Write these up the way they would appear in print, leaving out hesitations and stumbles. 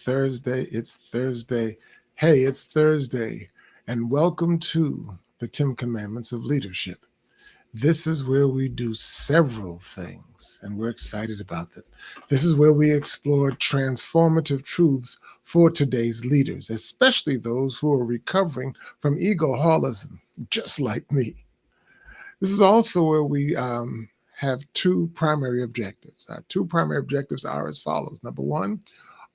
Thursday. It's Thursday. Hey, it's Thursday. And welcome to the 10 Commandments of Leadership. This is where we do several things, and we're excited about them. This is where we explore transformative truths for today's leaders, especially those who are recovering from ego-holism, just like me. This is also where we have two primary objectives. Our two primary objectives are as follows. Number one,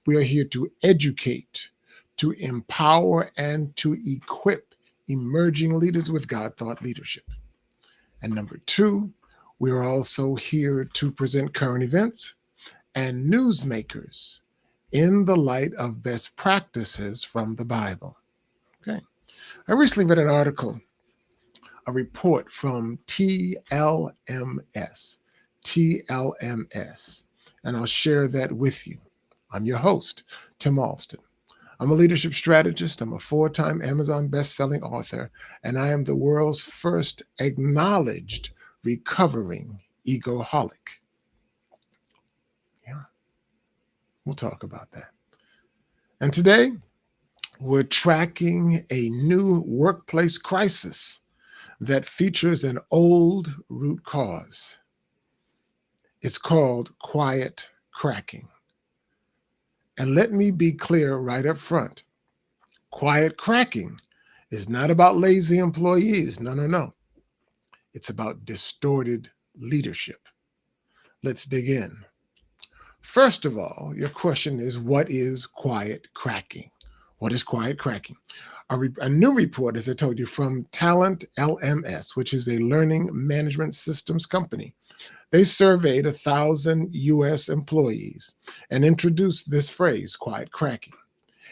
we are here to educate, to empower, and to equip emerging leaders with God thought leadership. And number two, we are also here to present current events and newsmakers in the light of best practices from the Bible. Okay. I recently read an article, a report from TLMS, and I'll share that with you. I'm your host, Tim Alston. I'm a leadership strategist. I'm a 4-time Amazon best-selling author, and I am the world's first acknowledged recovering egoholic. Yeah, we'll talk about that. And today, we're tracking a new workplace crisis that features an old root cause. It's called quiet cracking. And let me be clear right up front. Quiet cracking is not about lazy employees. No. It's about distorted leadership. Let's dig in. First of all, your question is, what is quiet cracking? What is quiet cracking? A new report, as I told you, from Talent LMS, which is a learning management systems company. They surveyed 1,000 U.S. employees and introduced this phrase, quiet cracking.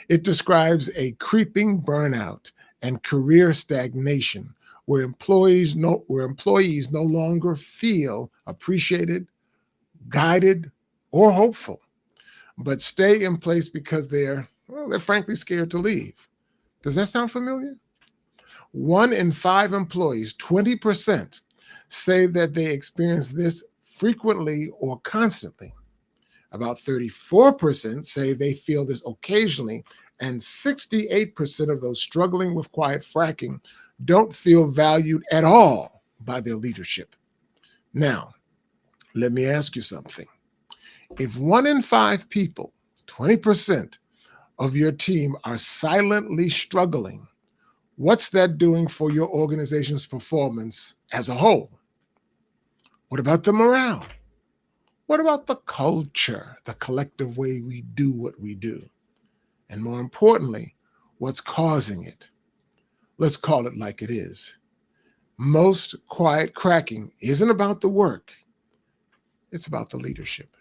It describes a creeping burnout and career stagnation where employees no longer feel appreciated, guided, or hopeful, but stay in place because they're frankly scared to leave. Does that sound familiar? 1 in 5 employees, 20%, say that they experience this frequently or constantly. About 34% say they feel this occasionally, and 68% of those struggling with quiet fracking don't feel valued at all by their leadership. Now, let me ask you something. If 1 in 5 people, 20% of your team are silently struggling, what's that doing for your organization's performance as a whole? What about the morale? What about the culture, the collective way we do what we do? And more importantly, what's causing it? Let's call it like it is. Most quiet cracking isn't about the work. It's about the leadership.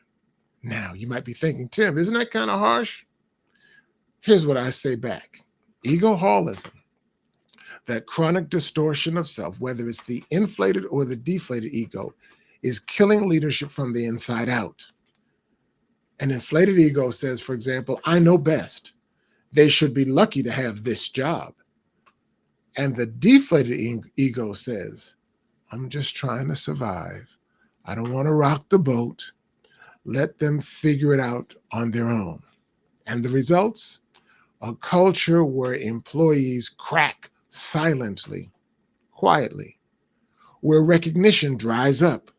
Now, you might be thinking, Tim, isn't that kind of harsh? Here's what I say back. Ego-holism, that chronic distortion of self, whether it's the inflated or the deflated ego, is killing leadership from the inside out. An inflated ego says, for example, I know best. They should be lucky to have this job. And the deflated ego says, I'm just trying to survive. I don't want to rock the boat. Let them figure it out on their own. And the results? A culture where employees crack silently, quietly, where recognition dries up,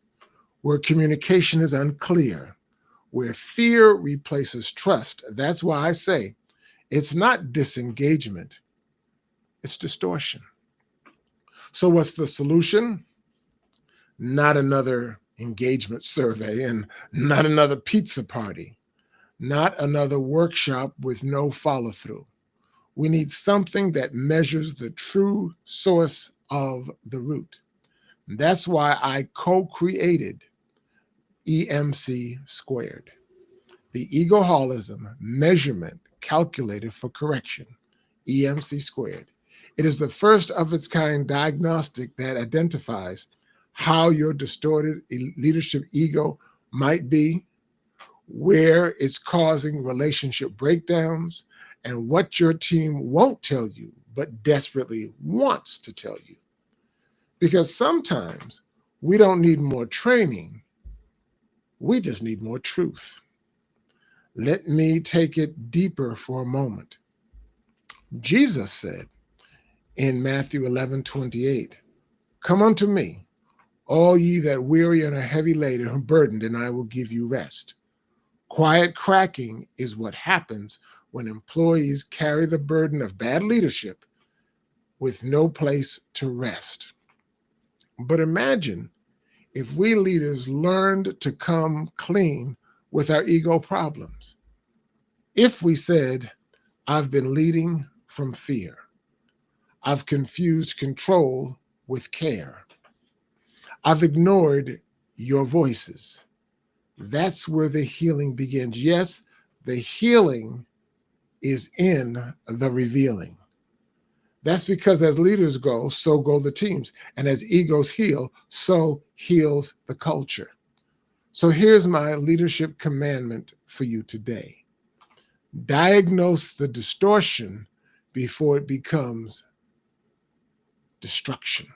where communication is unclear, where fear replaces trust. That's why I say it's not disengagement, it's distortion. So what's the solution? Not another engagement survey and not another pizza party, not another workshop with no follow-through. We need something that measures the true source of the root. That's why I co-created EMC squared, the ego-holism measurement calculated for correction, EMC squared. It is the first of its kind diagnostic that identifies how your distorted leadership ego might be, where it's causing relationship breakdowns, and what your team won't tell you, but desperately wants to tell you. Because sometimes we don't need more training. We just need more truth. Let me take it deeper for a moment. Jesus said in Matthew 11:28, "Come unto me, all ye that weary and are heavy laden and burdened, and I will give you rest." Quiet cracking is what happens when employees carry the burden of bad leadership with no place to rest. But imagine if we leaders learned to come clean with our ego problems. If we said, "I've been leading from fear. I've confused control with care. I've ignored your voices." That's where the healing begins. Yes, the healing is in the revealing. That's because as leaders go, so go the teams. And as egos heal, so heals the culture. So here's my leadership commandment for you today. Diagnose the distortion before it becomes destruction.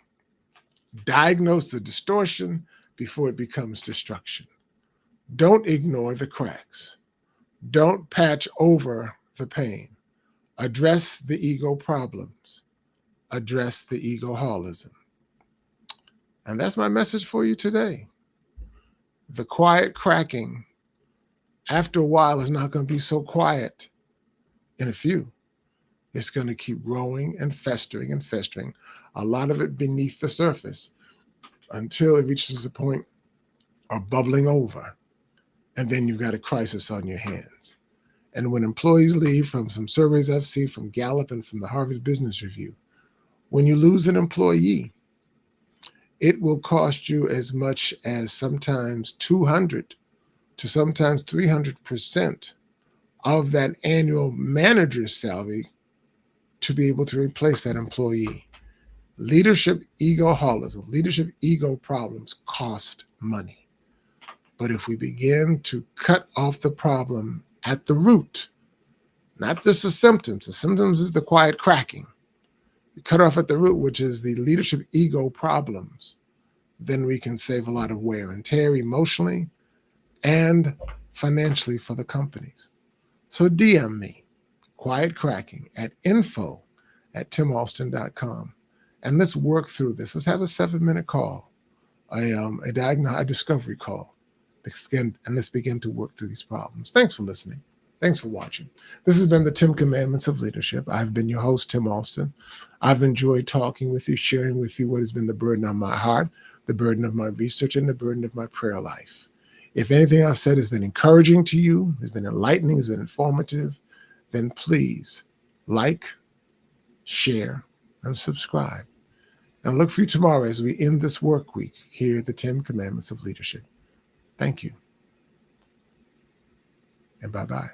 Diagnose the distortion before it becomes destruction. Don't ignore the cracks. Don't patch over the pain. Address the ego problems. Address the ego-holism. And that's my message for you today. The quiet cracking, after a while, is not going to be so quiet in a few. It's going to keep growing and festering and festering, a lot of it beneath the surface, until it reaches a point of bubbling over. And then you've got a crisis on your hands. And when employees leave, from some surveys I've seen from Gallup and from the Harvard Business Review, when you lose an employee, it will cost you as much as sometimes 200 to sometimes 300% of that annual manager's salary to be able to replace that employee. Leadership ego-holism, leadership ego problems cost money. But if we begin to cut off the problem at the root, not just the symptoms is the quiet cracking. We cut off at the root, which is the leadership ego problems, then we can save a lot of wear and tear emotionally and financially for the companies. So DM me, quiet cracking, at info@timalston.com. And let's work through this. Let's have a 7-minute call, a discovery call. And let's begin to work through these problems. Thanks for listening. Thanks for watching. This has been the 10 Commandments of Leadership. I've been your host, Tim Alston. I've enjoyed talking with you, sharing with you what has been the burden on my heart, the burden of my research, and the burden of my prayer life. If anything I've said has been encouraging to you, has been enlightening, has been informative, then please like, share, and subscribe. And look for you tomorrow as we end this work week here at the 10 Commandments of Leadership. Thank you. And bye-bye.